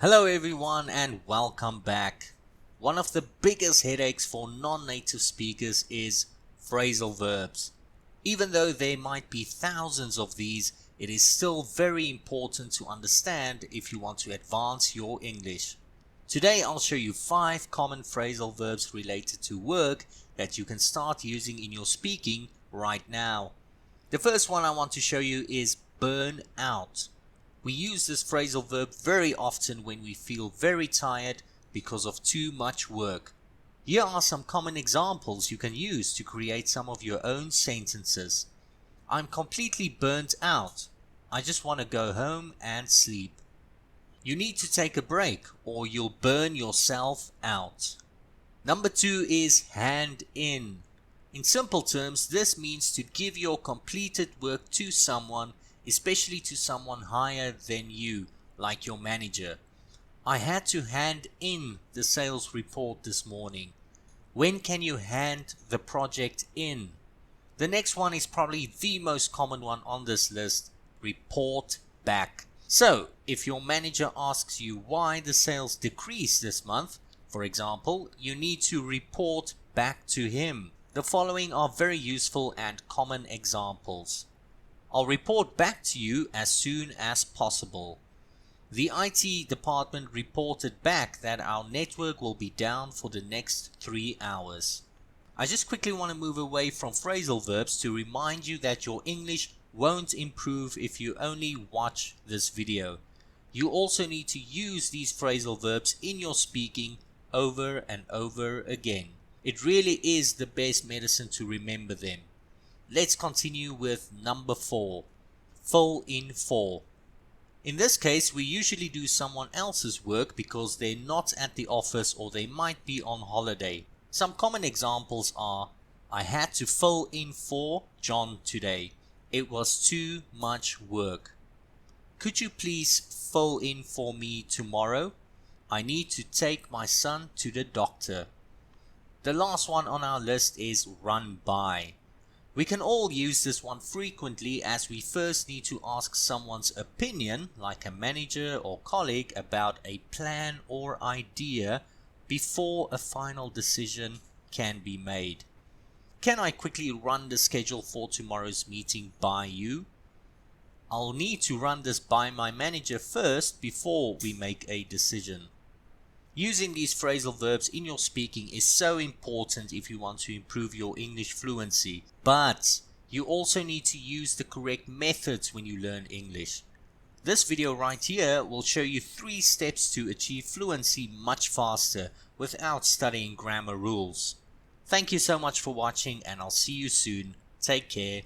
Hello everyone and welcome back. One of the biggest headaches for non-native speakers is phrasal verbs. Even though there might be thousands of these, it is still very important to understand if you want to advance your English. Today I'll show you 5 common phrasal verbs related to work that you can start using in your speaking right now. The first one I want to show you is burn out. We use this phrasal verb very often when we feel very tired because of too much work. Here are some common examples you can use to create some of your own sentences. I'm completely burnt out. I just want to go home and sleep. You need to take a break or you'll burn yourself out. Number 2 is hand in. In simple terms, this means to give your completed work to someone, especially to someone higher than you, like your manager. I had to hand in the sales report this morning. When can you hand the project in? The next one is probably the most common one on this list, report back. So, if your manager asks you why the sales decreased this month, for example, you need to report back to him. The following are very useful and common examples. I'll report back to you as soon as possible. The IT department reported back that our network will be down for the next 3 hours. I just quickly want to move away from phrasal verbs to remind you that your English won't improve if you only watch this video. You also need to use these phrasal verbs in your speaking over and over again. It really is the best medicine to remember them. Let's continue with number 4, fill in for. In this case, we usually do someone else's work because they're not at the office or they might be on holiday. Some common examples are, I had to fill in for John today. It was too much work. Could you please fill in for me tomorrow? I need to take my son to the doctor. The last one on our list is run by. We can all use this one frequently as we first need to ask someone's opinion, like a manager or colleague, about a plan or idea before a final decision can be made. Can I quickly run the schedule for tomorrow's meeting by you? I'll need to run this by my manager first before we make a decision. Using these phrasal verbs in your speaking is so important if you want to improve your English fluency, but you also need to use the correct methods when you learn English. This video right here will show you 3 steps to achieve fluency much faster without studying grammar rules. Thank you so much for watching and I'll see you soon. Take care.